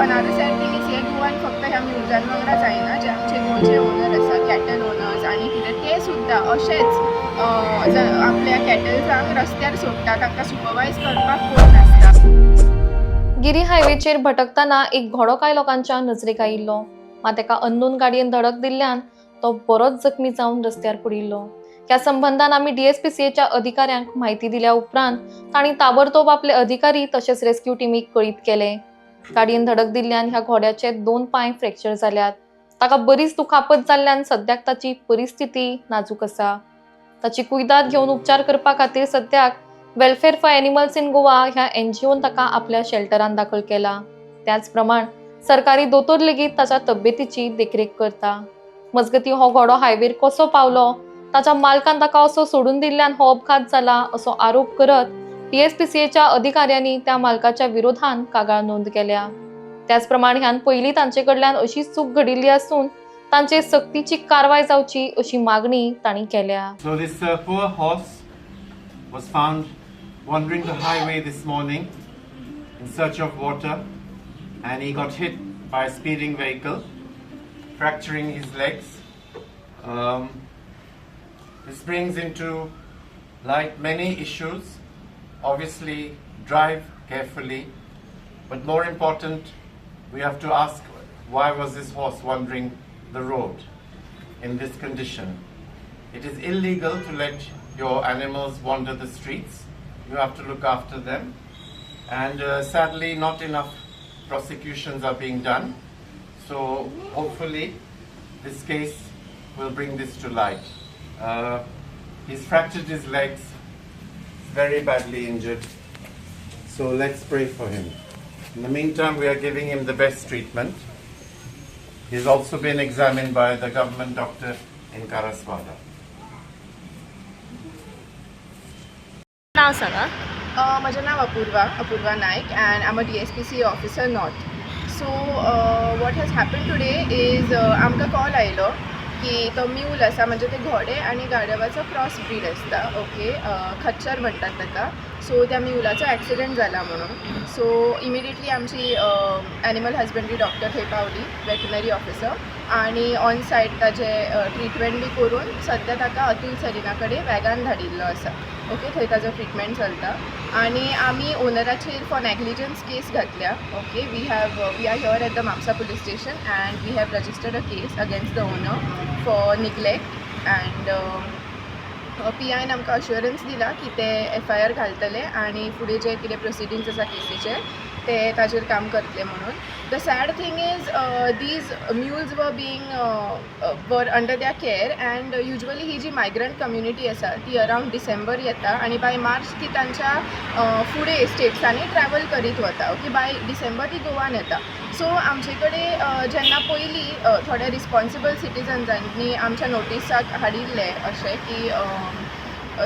अनादर sad thing is हे गोवान फक्त ह्या म्युजान वांगडा जायना जे आमचे गोंयचे ओनर आसा कॅटल ओनर्स आनी कितें ते सुद्दां अशेंच आपल्या कॅटल्सांक रस्त्यार सोडटा तांकां सुपरवायज करपाक कोण नासता। गिरी हायवेचेर भटकतना एक घोडो कांय लोकांच्या नजरेक आयिल्लो, मात एका अननोन गाडयेन धडक दिल्ल्यान तो बरोच जखमी जावन रस्त्यार पडिल्लो। ह्या संबंधान आमी DSPCAच्या अधिकाऱ्यांक म्हायती दिल्या उपरांत तांणी ताबडतोब आपले अधिकारी तशेंच रेस्क्यू टीमीक कळीत केले। गाडयेन धडक दिल्ल्यान ह्या घोड्याचे 2 पांय फ्रॅक्चर जाल्यात। ताका बरीच दुखापत जाल्ल्यान सद्याक ताची परिस्थिती नाजूक आसा। ताची कुयदाद घेवन उपचार करपा खातीर सद्याक welfare for animals in Goa ह्या NGOन ताका आपल्या शेल्टरान दाखल केला। त्याच प्रमाण सरकारी दोतोर लेगीत ताच्या तब्येतीची देखरेख करता। मजगती हो घोडो हायवेर कसो पावलो, ताच्या मालकान ताका असो सोडून दिल्ल्यान हो अपघात जाला असो आरोप करत DSPCAच्या अधिकाऱ्यांनी त्या मालकाच्या विरोधान कागाळ नोंद केल्या। त्याच प्रमाण ह्यान पयलीं तांचे कडल्यान अशी चूक घडिल्ली आसून तांचे सक्तीची कारवाय जावची अशी मागणी तांणी केल्या। So this poor horse was found wandering the highway this morning in search of water, and he got hit by a speeding vehicle, fracturing his legs. This brings into light many issues. Obviously, drive carefully, but more important, we have to ask, why was this horse wandering the road in this condition? It is illegal to let your animals wander the streets. You have to look after them, and sadly not enough prosecutions are being done. So hopefully this case will bring this to light. He's fractured his legs, very badly injured, so let's pray for him. In the meantime, we are giving him the best treatment. He's also been examined by the government doctor in Karaswada. नाव सांगा। म्हजें नांव अपूर्वा नायक and I'm a DSPCA officer north. So what has happened today is आमकां call आयलो की तो mule आसा म्हणजे ते घोडे आनी गाढवाचो क्रॉस ब्रीड आसता ओके खच्चर म्हणटात ताका सो त्या म्युलाचो ॲक्सिडेंट जाला म्हणून सो इमिडिएटली आमची ॲनिमल हजबंड्री डॉक्टर थंय पावली वेटनरी ऑफिसर आनी ऑन सायट ताजे ट्रिटमेंट बी करून सद्या ताका अतुल सरिना कडेन वॅगान धाडिल्लो आसा ओके थंय ताजो ट्रिटमेंट चलता आनी आमी ओनराचेर फॉर नॅग्लिजन्स केस घातल्या okay we are here at the Mapusa police station and we have registered a case against the owner for neglect and PIन आमकां अश्युरन्स दिला की ते FIR घालतले आनी फुडें जे कितें प्रोसिडींग्स आसा केसीचे ते ताजेर काम करतले म्हणून the sad thing is these mules were under their care and usually ही जी मायग्रंट कम्युनिटी आसा ती अरावंड डिसेंबर येता आनी बाय मार्च ती तांच्या फुडें स्टेट्सांनी ट्रॅवल करीत वता ओके बाय डिसेंबर ती गोवान येता सो आमचे कडेन जेन्ना पयलीं थोडे रिस्पॉन्सिबल सिटिजन्सांनी आमच्या नोटिसाक हाडिल्ले अशें की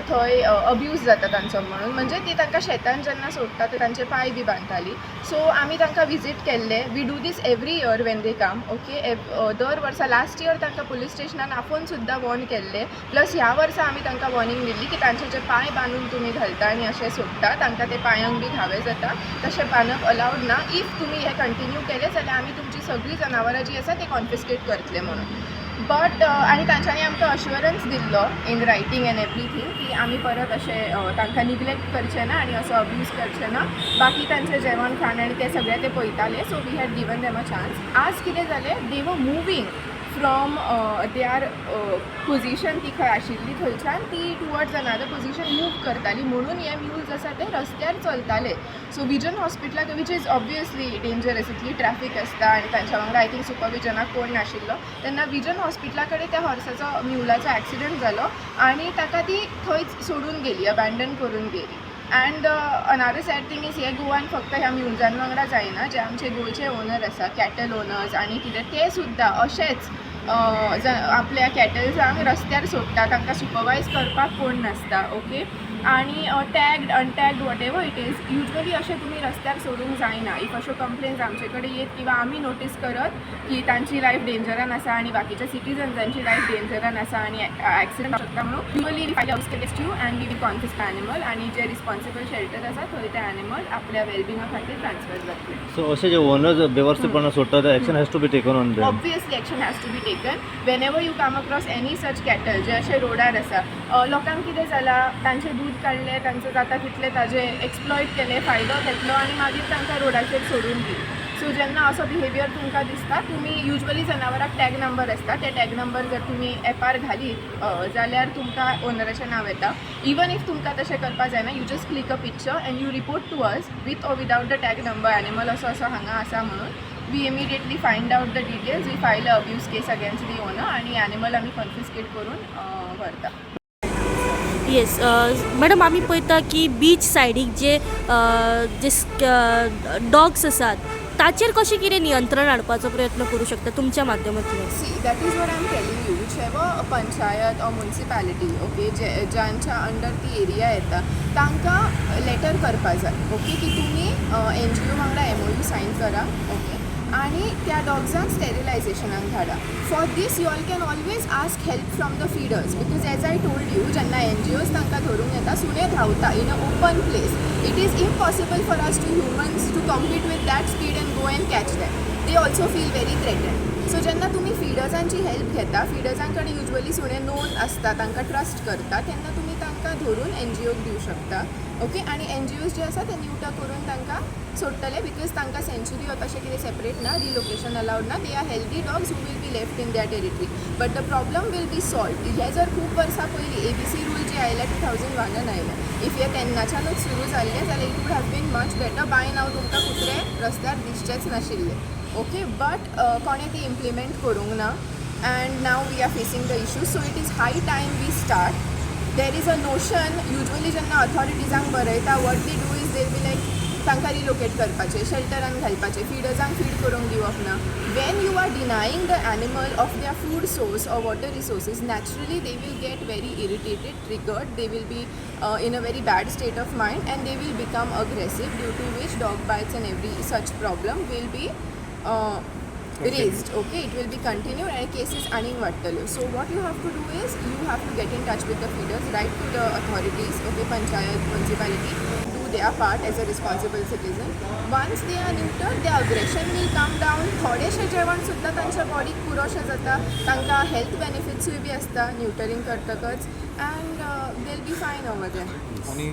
थंय अब्यूज जाता तांचो म्हणून म्हणजे ती तांकां शेतान जेन्ना सोडटा ते तांचे पांय बी बांदताली सो आमी तांकां विजीट केल्ले we do this every year when they come okay दर वर्सा लास्ट इयर तांकां पुलीस स्टेशनान आफोवन सुद्दां वॉर्न केल्ले प्लस ह्या वर्सा आमी तांकां वॉर्निंग दिल्ली की तांचे जे पांय बांदून तुमी घालता आनी अशें सोडटा तांकां ते पांयांक बी घावे जाता तशें बांदप अलावड ना इफ तुमी हे कंटिन्यू केले जाल्यार आमी तुमची सगळीं जनावरां जी आसा ती कॉन्फिस्केट करतले म्हणून बट आनी तांच्यांनी आमकां अश्युरन्स दिल्लो इन रायटींग एंड एवरीथींग की आमी परत अशें तांकां निग्लेक्ट करचें ना आनी असो अब्यूज करचें ना बाकी तांचें जेवण खाण आनी ते सगळें ते पळयताले so we had given them a chance आज कितें जालें दे वर मुवींग फ्रॉम देआर पोजिशन ती खंय आशिल्ली थंयच्यान ती टुवर्ड्स अनादर पोजिशन मूव करताली म्हणून हे म्युल्स आसा ते रस्त्यार चलताले सो विजन हॉस्पिटलाक वीच इज ऑब्वियसली डेंजरस इतली ट्रॅफिक आसता आनी तांच्या वांगडा आय थिंक सुपरविजनाक कोण नाशिल्लो तेन्ना विजन हॉस्पिटला कडेन त्या हॉर्साचो म्युलाचो ॲक्सिडेंट जालो आनी ताका ती थंयच सोडून गेली अबॅन्डन करून गेली अँड अनादर सॅड थिंग इज हे गोवान फक्त ह्या म्युल्जां वांगडा जायना जे आमचे गोंयचे ओनर आसा कॅटल ओनर्स आनी कितें ते सुद्दां अशेंच आपल्या कॅटल्सांक रस्त्यार सोडटा तांकां सुपरवायज करपाक कोण नासता ओके आणि tagged untagged whatever it is usually अशें तुमी रस्त्यार सोडूंक जायना. इफ अश्यो कंप्लेन्स आमचे कडेन येत किंवा आमी नोटीस करत की तांची लायफ डेंजरान आसा आनी बाकीच्या सिटिजन्सांची लायफ डेंजरान आसा आनी एक्सिडंट शकता म्हणून usually file against you and we will confiscate animal आनी जे रिस्पॉन्सिबल शेल्टर आसा थंय ते एनिमल आपल्या वेलबिंगा खातीर ट्रान्सफर जातले. सो असे जे ओनर्स बेवर्सीपणा सोडटा action has to be taken on them. Obviously action has to be taken whenever you come across any such cattle जे अशे रोडार आसा. लोकांक कितें जालां तांचें दूध काडलें तांचें जाता तितलें ताजें एक्सप्लॉयट केलें फायदो घेतलो आनी मागीर तांकां रोडाचेर सोडून दिली. सो जेन्ना असो बिहेवियर तुमकां दिसता तुमी युजली जनावरांक टॅग नंबर आसता ते टॅग नंबर जर तुमी एपार घालीत जाल्यार तुमकां ओनराचें नांव येता. इवन इफ तुमकां तशें करपा जायना you just click a picture and you report to us with or without the tag number animal असो असो हांगा आसा म्हणून. We immediately find out the details we file a abuse case against the owner आनी animal आमी confiscate करून व्हरता. Yes madam आमी पळयता की बीच सायडीक जे डॉग्स आसात ताचेर कशें कितें नियंत्रण हाडपाचो प्रयत्न करूं शकता तुमच्या माध्यमांतल्यान. See that is what I am telling you जेव्हा पंचायत ऑर म्युनिसिपॅलिटी ओके ज्यांच्या अंडर ती एरिया येता तांकां लेटर करपा जाय ओके की तुमी NGO वांगडा MOU सायन करा ओके आनी त्या डॉग्सांक स्टेरिलायझेशनाक धाडा. For this you all can always ask help from the feeders because as I told you जेन्ना NGOज तांकां धरून येता सुणे धांवता in a open place it is impossible for us to humans to compete with that speed and go and catch them. They also feel very threaten. So जेन्ना तुमी फिडर्सांची help घेता फिडर्सां कडेन युजली सुणे नोन आसता तांकां ट्रस्ट करता तेन्ना तुमी तांकां धरून NGOक दिवं शकता ओके आनी NGOज जे आसा ते न्यूटा करून तांकां सोडटले बिकॉज तांकां सेंच्युरी ऑर तशें कितें सेपरेट ना रिलोकेशन अलाउड ना. They are healthy dogs who will be left in that territory but the problem will be solve. हे जर खूब वर्सां पयलीं ABC रूल जे आयल्या 2001 आयले इफ हे तेन्नाच्यानूच सुरू जाल्ले जाल्यार it would have been much better. By now तुमकां कुत्रे रस्त्यार दिसचेच नाशिल्ले ओके बट कोणें ती इम्प्लिमेंट करूंक ना and now we are facing the issues. So it is high time we start. There is a notion usually जेन्ना अथॉरिटीजांक बरयता what they do is they be like तांकां रिलोकेट करपाचें शेल्टरान घालपाचें फिडर्सांक फीड करूंक दिवप ना. When you are denying the animal of their food source or water resources naturally they will get very irritated triggered they will be in a very bad state of mind and they will become aggressive due to which dog bites and every such problem will be raised okay it will be continued and cases running vattalo. So what you have to do is you have to get in touch with the feeders, write to the authorities okay panchayat municipality, do their part as a responsible citizen. Once they are neutered the aggression will come down. थोडेशें जेवण सुद्दां तांच्या बॉडीक पुरोशें जाता तांकां health बेनिफिट्सूय बी आसता neutering करतकच and they'll be fine over there.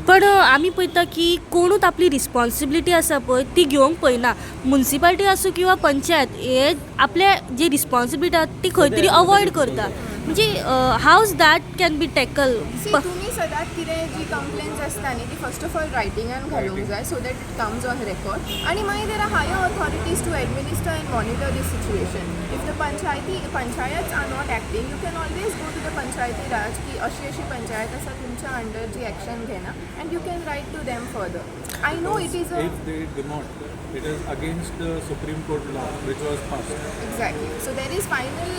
पण आमी पळयता की कोणूच आपली रिस्पॉन्सिबिलिटी आसा पळय ती घेवंक पळयना. म्युनिसिपालिटी आसूं किंवा पंचायत हे आपले जी रिस्पॉन्सिबिलिटी आसा ती खंय तरी अवॉयड करता. म्हणजे house that can be tackle. तुमी सदांच कितें जी कंप्लेन्स आसता न्ही ती फर्स्ट ऑफ ऑल रायटिंगान घालूंक जाय so that it comes on record आनी मागीर there are higher authorities to administer and monitor this situation. If the panchayat are not acting you can always go to the panchayati raj की अशी अशी पंचायत आसा तुमच्या अंडर जी एक्शन घेना and you can write to them further. I know it is a If they do not, it is against the Supreme Court law which was passed. Exactly. So there is final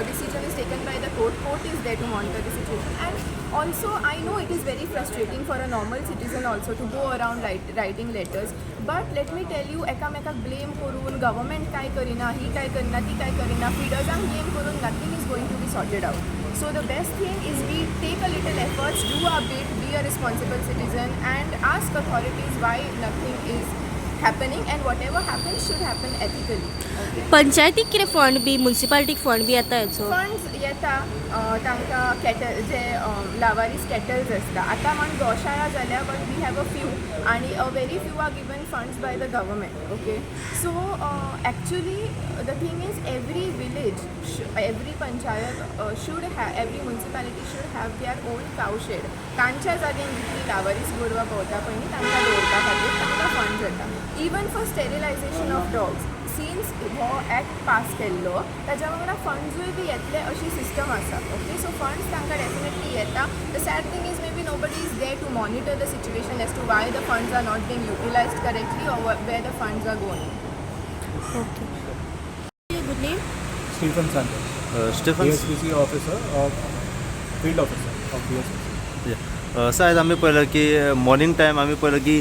decision is taken by the court. Court is there to monitor the situation. And also I know it is very frustrating for a normal citizen also to go around writing letters. But let me tell you, एकामेकाक blame करून government काय करिना, ही काय करिना, ती काय Kareena, feedersank blame करून nothing is going to be sorted out. So the best thing is we take a little efforts, do our bit, be a responsible citizen and ask authorities why nothing is happening and whatever happens should happen ethically. Okay. पंचायतीक कितें fund बी म्युनिसिपालिटीक fund बी येता हेचो. Funds येता तांकां cattle जे Lawaaris cattles आसता आतां म्हण गोशाळा जाल्या but we have a few आनी a very few are given funds by the government okay. So actually the thing is every village every panchayat should have every municipality should have their own cow shed. तांच्या जाग्यार जितली लावारीस गोरवां भोंवता पळय न्ही तांकां दवरपा खातीर तांकां फंड्स येता. Even for sterilisation of dogs since हो एक्ट पास केल्लो ताच्या वांगडा फंड्सूय बी येतले अशी सिस्टम आसा ओके. सो फंड्स तांकां डेफिनेटली येता. The sad thing is maybe nobody is there to monitor the situation as to why the funds are not being utilised correctly or where the funds are going. Okay. Good name. Stephen Sanchez, Stephen DSPC officer of field officer of DSPC. असं आयज आमी पळयलां की morning time आमी पळयलां की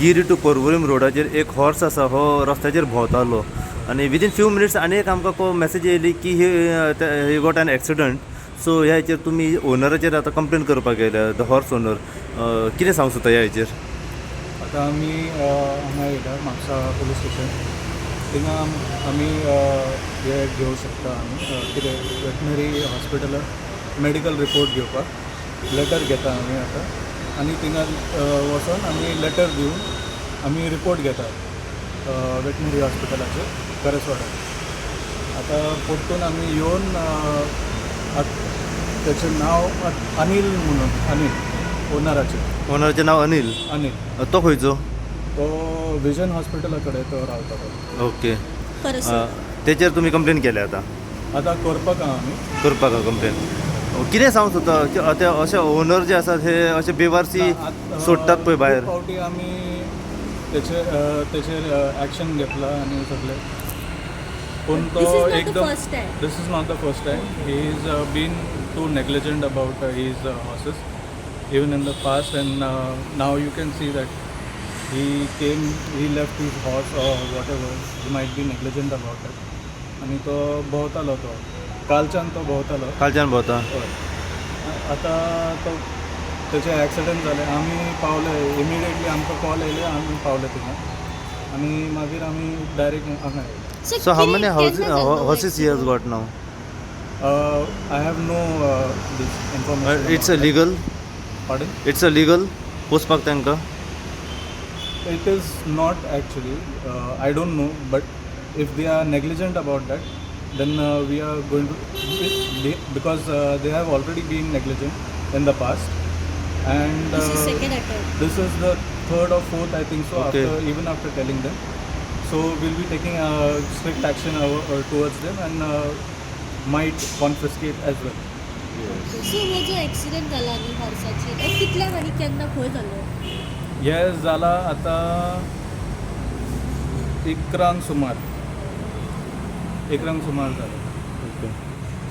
गिर to Porvorim रोडाचेर एक horse आसा हो रस्त्याचेर भोंवतालो आनी विदीन फ्यू मिनिट्स आनी एक आमकां मॅसेज येयली की he got an accident. So ह्या हेचेर तुमी ओनराचेर आतां कंप्लेन करपाक येयल्या, द हॉर्स ओनर. कितें सांगूं सोदता ह्या हेचेर? आतां आमी हांगा येयला म्हापसा पुलीस स्टेशन. थिंगा आमी हे घेवंक शकता आमी कितें वेटनरी हॉस्पिटलान मेडिकल रिपोर्ट घेवपाक लेटर घेता आमी आतां. आनी थिंगा वचोन आमी लेटर दिवन आमी रिपोर्ट घेता वेटनरी हॉस्पिटलाचेर करसवाडाक. आतां परतून आमी येवन तेचें नांव अनिल म्हणून, अनिल ओनराचें नांव अनिल. तो खंयचो? तो विजन हॉस्पिटला कडेन तो रावता तो. ओके. परस तेचेर तुमी कंप्लेन केल्या आतां करपाक आमी करपाक कंप्लेन. कितें सांगूं सोदता की आतां अशे ओनर जे आसात हे अशे बेवारसी सोडटात पळय भायर. खूब फावटी आमी तेचेर एक्शन घेतला आनी सगळें, पूण तो This is not the एकदम first time. This is not the first time. He is been too negligent about his horses even in the past, and now you can see that he left his horse or whatever. He might be negligent about it. आणि तो भोंवतालो, तो कालच्यान तो भोंवतालो. कालच्यान भोंवता. हय. आतां तो तेचें एक्सिडंट जालें. आमी पावले इमिडिएटली, आमकां कॉल येयले, आमी पावले थिंगा आनी मागीर आमी डायरेक्ट हांगा येयले. So how many horses he has got now? I have no this information. It's a legal? Pardon? It's a legal पोसपाक तांकां? It is not actually. I don't know, but if they are negligent about that, then we are going to, because they have already been negligent in the past, and This is second attempt. this is the third or fourth, I think so. Okay. Even after telling them, so we'll be taking strict action towards them, and might confiscate as well. So हो जो accident जाला न्ही हॉर्साची, तो कितल्या आनी केन्ना खंय जालो? हे जाला आतां 11 सुमार जालो.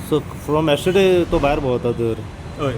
सो फ्रॉम एस्टरडे तो भायर भोंवता तर? हय.